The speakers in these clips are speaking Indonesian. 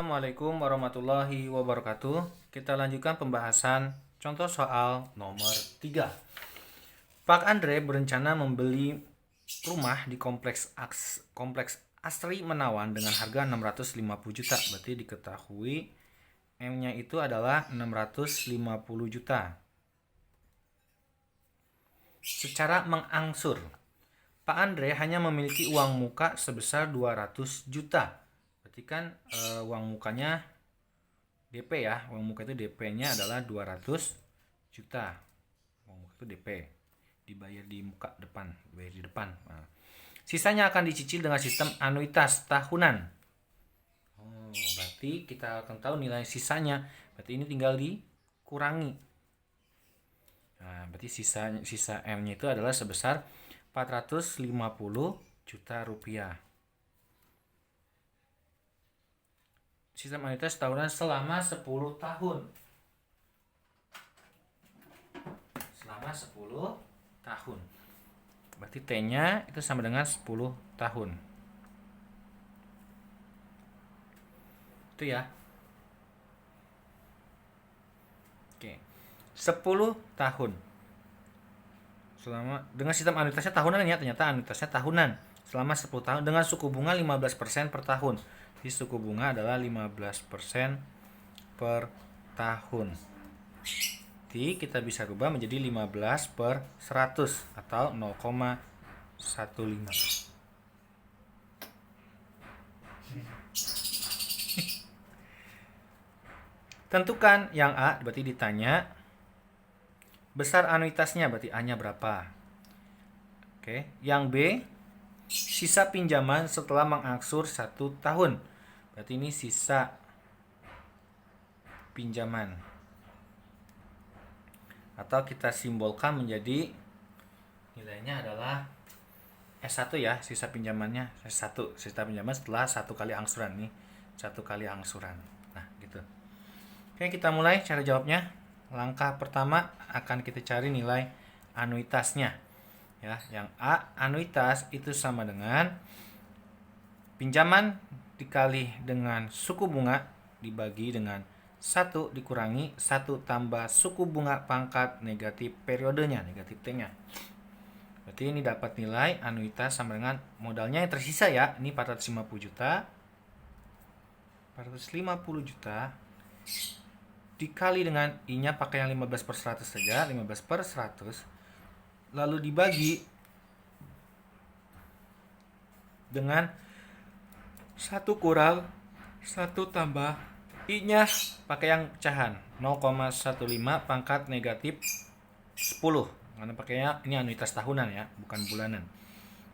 Assalamualaikum warahmatullahi wabarakatuh. Kita lanjutkan pembahasan contoh soal nomor 3. Pak Andre berencana membeli rumah di kompleks Asri Menawan dengan harga 650 juta. Berarti diketahui M-nya itu adalah 650 juta. Secara mengangsur, Pak Andre hanya memiliki uang muka sebesar 200 juta. Berarti kan uang mukanya DP ya. Uang muka itu DP-nya adalah 200 juta. Uang muka itu DP. Dibayar di muka depan, dibayar di depan. Nah, sisanya akan dicicil dengan sistem anuitas tahunan. Berarti kita akan tahu nilai sisanya. Berarti ini tinggal dikurangi. Nah, berarti sisa M-nya itu adalah sebesar 450 juta rupiah. Sistem anuitas tahunan selama 10 tahun. Selama 10 tahun. Berarti T-nya itu sama dengan 10 tahun. Itu ya. Oke. 10 tahun. Dengan sistem anuitasnya tahunan ya, ternyata anuitasnya tahunan. Selama 10 tahun dengan suku bunga 15% per tahun. Jadi suku bunga adalah 15% per tahun. Jadi kita bisa rubah menjadi 15 per 100 atau 0,15. Tentukan yang A, berarti ditanya besar anuitasnya, berarti A-nya berapa. Oke, yang B, sisa pinjaman setelah mengangsur 1 tahun. Berarti ini sisa pinjaman. Atau kita simbolkan menjadi nilainya adalah S1 ya, sisa pinjamannya S1. Sisa pinjaman setelah 1 kali angsuran nih. 1 kali angsuran. Nah, gitu. Oke, kita mulai cara jawabnya. Langkah pertama akan kita cari nilai anuitasnya. Ya, yang A, anuitas itu sama dengan pinjaman dikali dengan suku bunga dibagi dengan 1 dikurangi 1 tambah suku bunga pangkat negatif periodenya, negatif T-nya. Berarti ini dapat nilai anuitas sama dengan modalnya yang tersisa ya. Ini 450 juta. 450 juta dikali dengan I-nya pakai yang 15 per 100 saja, 15 per 100. Lalu dibagi dengan 1 kurang 1 tambah I-nya pakai yang pecahan 0,15 pangkat negatif 10. Karena pakainya ini anuitas tahunan ya, bukan bulanan.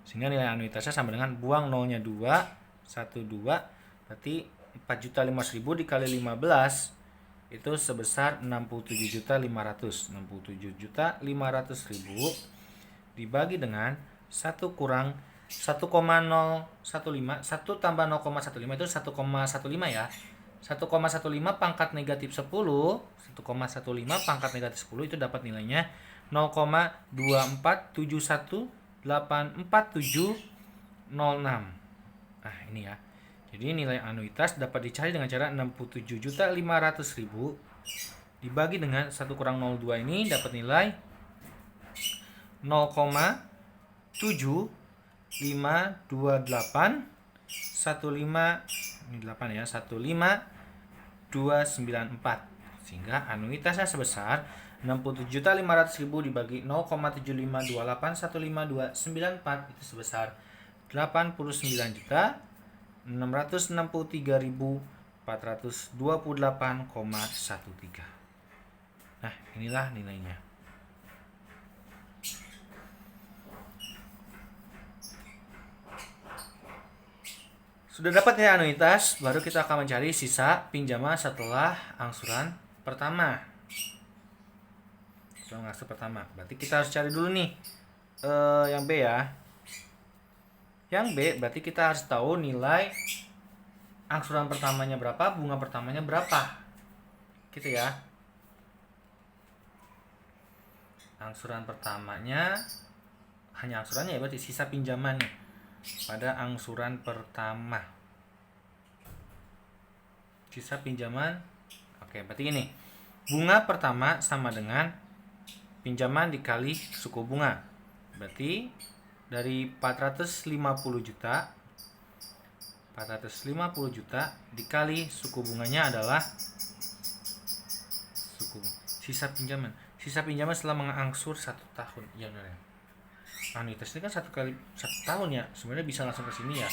Sehingga nilai anuitasnya sama dengan buang nolnya 2, 12. Berarti 4.005.000 dikali 15 itu sebesar 67.500. 67.500.000 dibagi dengan 1 kurang 1,015. 1 tambah 0,15 itu 1,15 ya. 1,15 pangkat negatif 10. 1,15 pangkat negatif 10 itu dapat nilainya 0,247184706. Nah, ini ya. Jadi nilai anuitas dapat dicari dengan cara 67.500.000 dibagi dengan 1 kurang 02 ini dapat nilai 0,752815 ini 8 ya, 15294. Sehingga anuitasnya sebesar 67.500.000 dibagi 0,7528152294 itu sebesar 89.663.428,13. Nah, inilah nilainya. Sudah dapat nilai anuitas, baru kita akan mencari sisa pinjaman setelah angsuran pertama. Berarti kita harus cari dulu nih yang B ya. Yang B berarti kita harus tahu nilai angsuran pertamanya berapa, bunga pertamanya berapa. Gitu ya. Angsuran pertamanya hanya angsurannya ya, berarti sisa pinjamannya pada angsuran pertama. sisa pinjaman. Oke, berarti ini bunga pertama sama dengan pinjaman dikali suku bunga. Berarti dari 450 juta dikali suku bunganya adalah sisa pinjaman. Sisa pinjaman setelah mengangsur 1 tahun. Ya benar ya. Anuitas ini kan 1 tahun ya. Sebenarnya bisa langsung ke sini ya.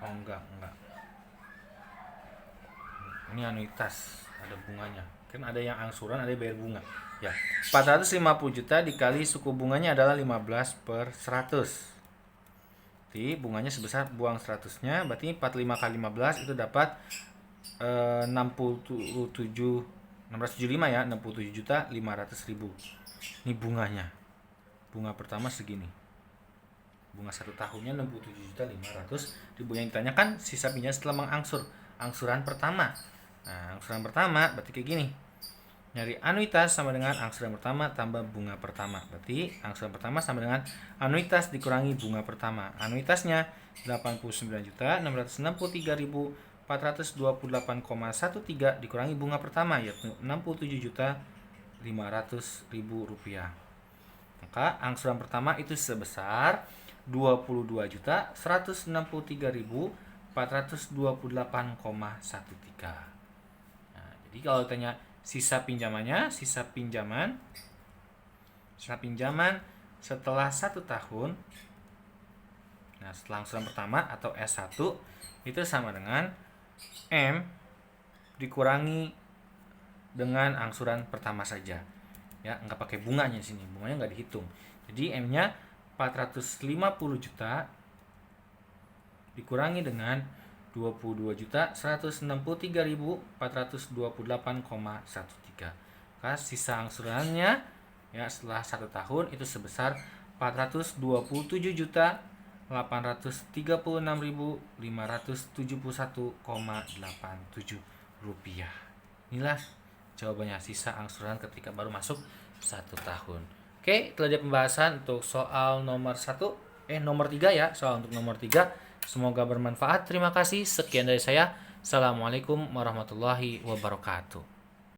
Oh enggak. Ini anuitas, ada bunganya. Kan ada yang angsuran, ada yang bayar bunga. Ya, 450 juta dikali suku bunganya adalah 15/100. Jadi bunganya sebesar buang 100-nya, berarti 45 kali 15 itu dapat 675 ya, 67.500.000. Ini bunganya. Bunga pertama segini. Bunga 1 tahunnya 67.500. Di bunga yang ditanyakan sisa pinjaman setelah mengangsur. Angsuran pertama. Nah, angsuran pertama berarti kayak gini. Nyari anuitas sama dengan angsuran pertama tambah bunga pertama. Berarti angsuran pertama sama dengan anuitas dikurangi bunga pertama. Anuitasnya 89.643.428,13 dikurangi bunga pertama yaitu 67.500.000 rupiah. Maka angsuran pertama itu sebesar 22.194.428,13. Nah, jadi kalau ditanya sisa pinjaman setelah 1 tahun. Nah, setelah angsuran pertama atau S1 itu sama dengan M dikurangi dengan angsuran pertama saja. Ya, enggak pakai bunganya sini. Bunganya enggak dihitung. Jadi M-nya 450 juta dikurangi dengan 22.163.428,13. Maka sisa angsurannya ya setelah 1 tahun itu sebesar 427.836.571,87 rupiah. Inilah jawabannya sisa angsuran ketika baru masuk 1 tahun. Oke, telah ada pembahasan untuk soal nomor 3 ya, soal untuk nomor 3. Semoga bermanfaat. Terima kasih. Sekian dari saya. Assalamualaikum warahmatullahi wabarakatuh.